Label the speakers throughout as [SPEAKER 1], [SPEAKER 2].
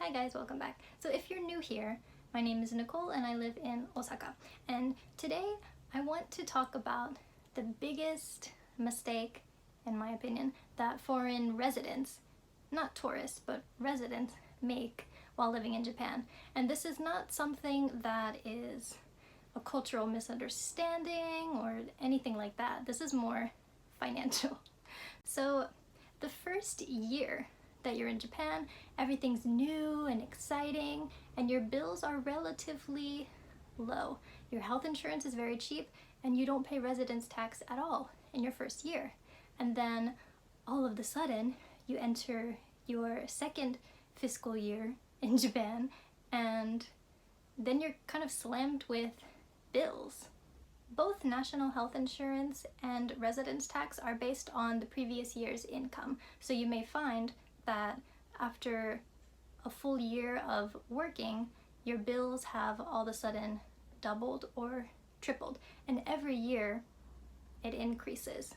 [SPEAKER 1] Hi guys, welcome back. So if you're new here, my name is Nicole and I live in Osaka. And today I want to talk about the biggest mistake, in my opinion, that foreign residents, not tourists, but residents, make while living in Japan. And this is not something that is a cultural misunderstanding or anything like that. This is more financial. So the first year that you're in Japan, everything's new and exciting, and your bills are relatively low. Your health insurance is very cheap, and you don't pay residence tax at all in your first year. And then all of a sudden, you enter your second fiscal year in Japan, and then you're kind of slammed with bills. Both national health insurance and residence tax are based on the previous year's income. So you may find that after a full year of working, your bills have all of a sudden doubled or tripled. And every year it increases.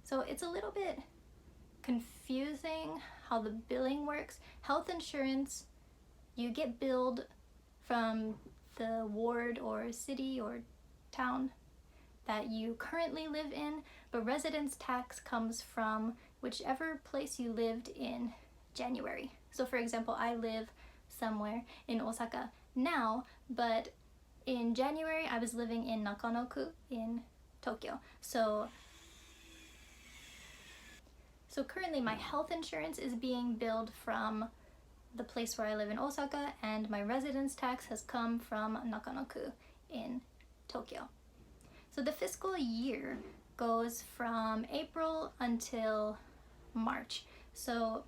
[SPEAKER 1] So it's a little bit confusing how the billing works. Health insurance, you get billed from the ward or city or town that you currently live in, but residence tax comes from whichever place you lived in January. So for example, I live somewhere in Osaka now, but in January I was living in Nakanoku in Tokyo. So currently my health insurance is being billed from the place where I live in Osaka, and my residence tax has come from Nakanoku in Tokyo. So the fiscal year goes from April until March. So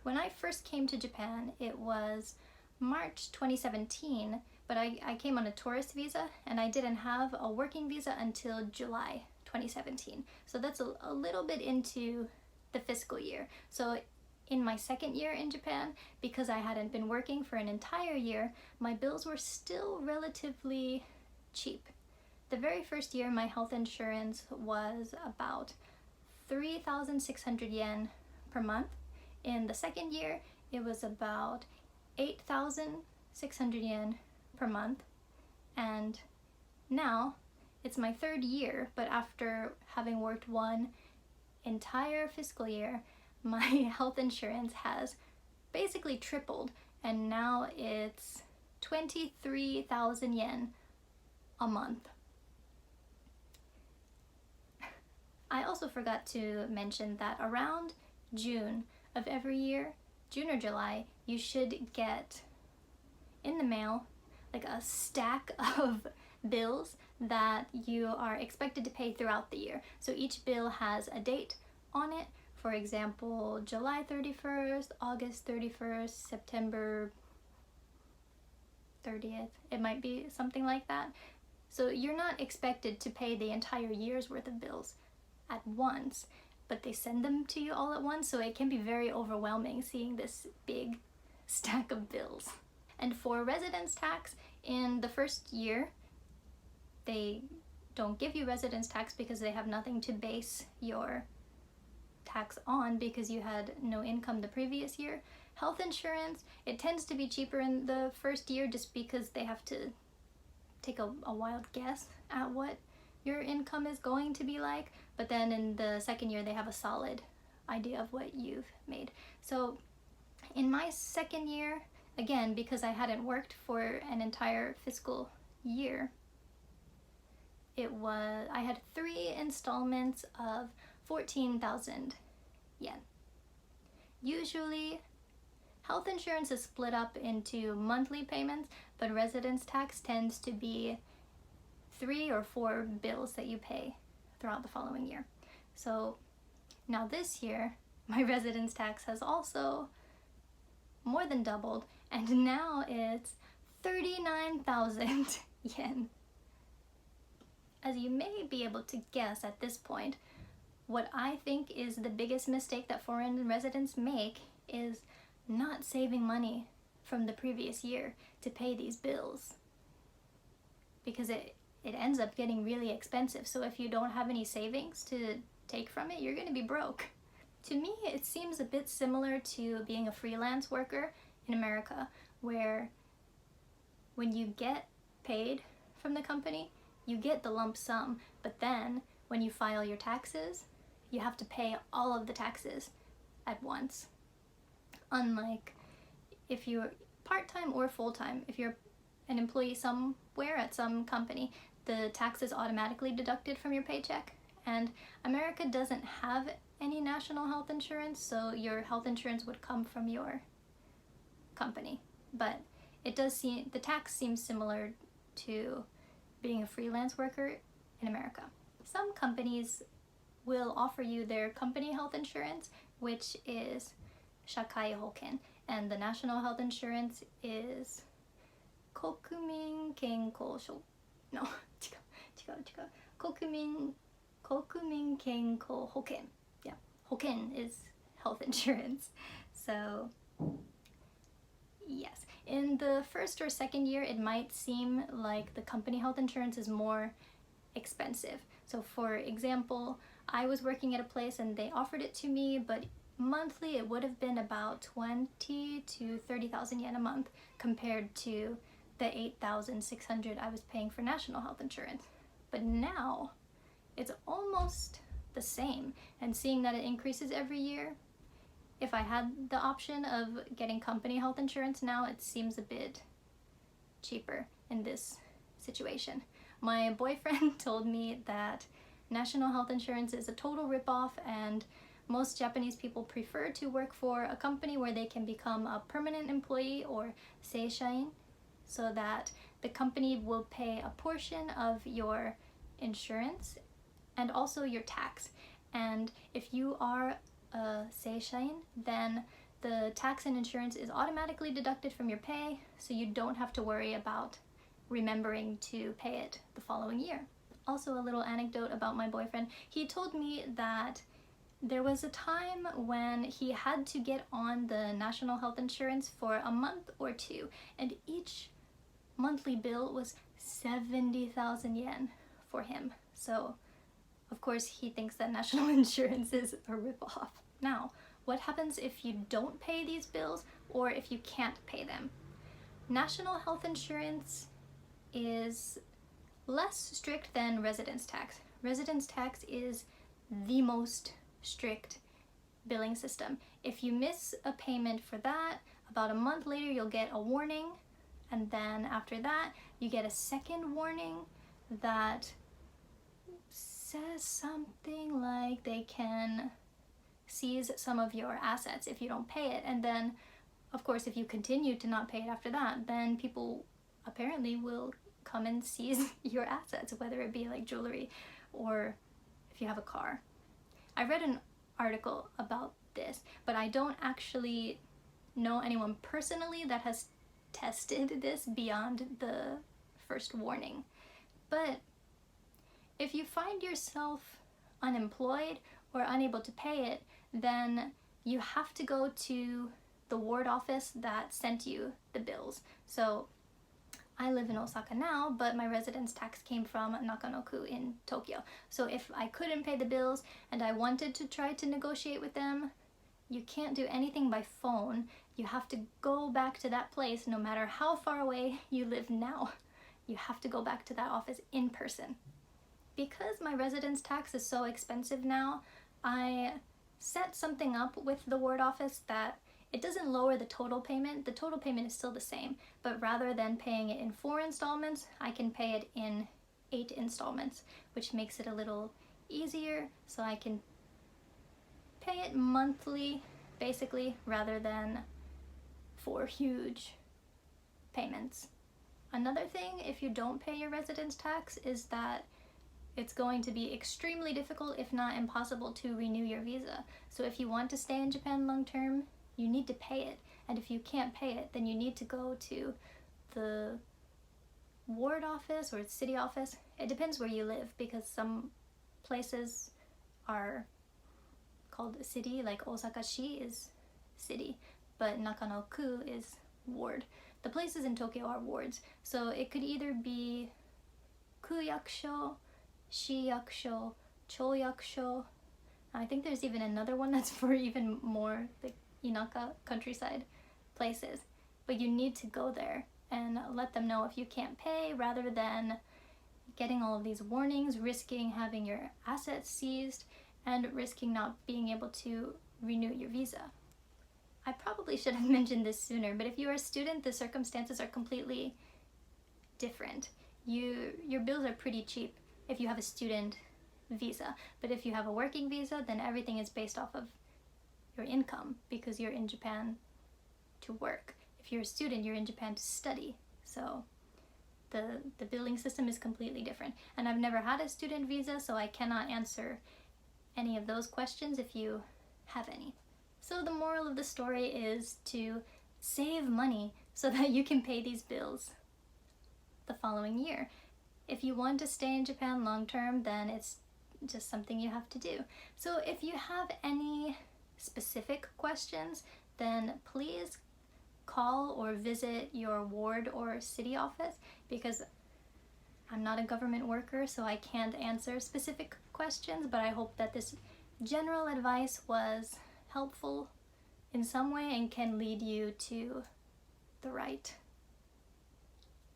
[SPEAKER 1] when I first came to Japan, it was March 2017, but I came on a tourist visa and I didn't have a working visa until July 2017. So that's a little bit into the fiscal year. So in my second year in Japan, because I hadn't been working for an entire year, my bills were still relatively cheap. The very first year, my health insurance was about 3,600 yen per month. In the second year, it was about 8,600 yen per month. And now, it's my third year, but after having worked one entire fiscal year, my health insurance has basically tripled, and now it's 23,000 yen a month. I also forgot to mention that around June of every year, June or July, you should get in the mail like a stack of bills that you are expected to pay throughout the year. So each bill has a date on it. For example, July 31st, August 31st, September 30th. It might be something like that. So you're not expected to pay the entire year's worth of bills at once, but they send them to you all at once, so it can be very overwhelming seeing this big stack of bills. And for residence tax, in the first year, they don't give you residence tax because they have nothing to base your tax on because you had no income the previous year. Health insurance, it tends to be cheaper in the first year just because they have to take a wild guess at what your income is going to be like, but then in the second year they have a solid idea of what you've made. So in my second year, again, because I hadn't worked for an entire fiscal year, I had 3 installments of 14,000 yen. Usually health insurance is split up into monthly payments, but residence tax tends to be 3 or 4 bills that you pay throughout the following year. So now this year, my residence tax has also more than doubled, and now it's 39,000 yen. As you may be able to guess at this point, what I think is the biggest mistake that foreign residents make is not saving money from the previous year to pay these bills, because it ends up getting really expensive. So if you don't have any savings to take from it, you're going to be broke. To me, it seems a bit similar to being a freelance worker in America, where when you get paid from the company, you get the lump sum, but then when you file your taxes, you have to pay all of the taxes at once. Unlike if you're part-time or full-time, if you're an employee somewhere at some company, the tax is automatically deducted from your paycheck. And America doesn't have any national health insurance, so your health insurance would come from your company. But it does seem, the tax seems similar to being a freelance worker in America. Some companies will offer you their company health insurance, which is Shakai Hoken, and the national health insurance is Kokumin Kenko Sho. No, 違う。Kokumin Kenko Hoken. Yeah, Hoken is health insurance. So yes, in the first or second year, it might seem like the company health insurance is more expensive. So for example, I was working at a place and they offered it to me, but monthly it would have been about 20 to 30,000 yen a month compared to the 8,600 I was paying for national health insurance. But now it's almost the same, and seeing that it increases every year, if I had the option of getting company health insurance now, it seems a bit cheaper in this situation. My boyfriend told me that national health insurance is a total ripoff, and most Japanese people prefer to work for a company where they can become a permanent employee or seishain, so that the company will pay a portion of your insurance and also your tax. And if you are a seishain, then the tax and insurance is automatically deducted from your pay, so you don't have to worry about remembering to pay it the following year. Also, a little anecdote about my boyfriend. He told me that there was a time when he had to get on the national health insurance for a month or two, and each monthly bill was 70,000 yen for him. So of course he thinks that national insurance is a ripoff. Now, what happens if you don't pay these bills or if you can't pay them? National health insurance is less strict than residence tax. Residence tax is the most strict billing system. If you miss a payment for that, about a month later you'll get a warning, and then after that you get a second warning that says something like they can seize some of your assets if you don't pay it. And then of course if you continue to not pay it after that, then people apparently will come and seize your assets, whether it be like jewelry or if you have a car. I read an article about this, but I don't actually know anyone personally that has tested this beyond the first warning. But if you find yourself unemployed or unable to pay it, then you have to go to the ward office that sent you the bills. So I live in Osaka now, but my residence tax came from Nakanoku in Tokyo. So if I couldn't pay the bills and I wanted to try to negotiate with them, you can't do anything by phone. You have to go back to that place no matter how far away you live now. You have to go back to that office in person. Because my residence tax is so expensive now, I set something up with the ward office that it doesn't lower the total payment. The total payment is still the same, but rather than paying it in 4 installments, I can pay it in 8 installments, which makes it a little easier, so I can pay it monthly, basically, rather than 4 huge payments. Another thing, if you don't pay your residence tax, is that it's going to be extremely difficult, if not impossible, to renew your visa. So if you want to stay in Japan long term, you need to pay it. And if you can't pay it, then you need to go to the ward office or city office. It depends where you live, because some places are called a city, like Osaka-shi is city, but Nakanoku is ward. The places in Tokyo are wards, so it could either be Kuyakusho, Shiyakusho, Choyakusho. I think there's even another one that's for even more like Inaka countryside places. but you need to go there and let them know if you can't pay, rather than getting all of these warnings, risking having your assets seized, and risking not being able to renew your visa. I probably should have mentioned this sooner, but if you are a student, the circumstances are completely different. Your bills are pretty cheap if you have a student visa, but if you have a working visa, then everything is based off of your income, because you're in Japan to work. If you're a student, you're in Japan to study. So the billing system is completely different. And I've never had a student visa, so I cannot answer any of those questions if you have any. So the moral of the story is to save money so that you can pay these bills the following year. If you want to stay in Japan long term, then it's just something you have to do. So if you have any specific questions, then please call or visit your ward or city office, because I'm not a government worker, so I can't answer specific questions, but I hope that this general advice was helpful in some way and can lead you to the right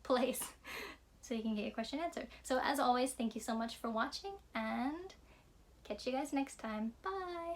[SPEAKER 1] place so you can get your question answered. So as always, thank you so much for watching, and catch you guys next time. Bye!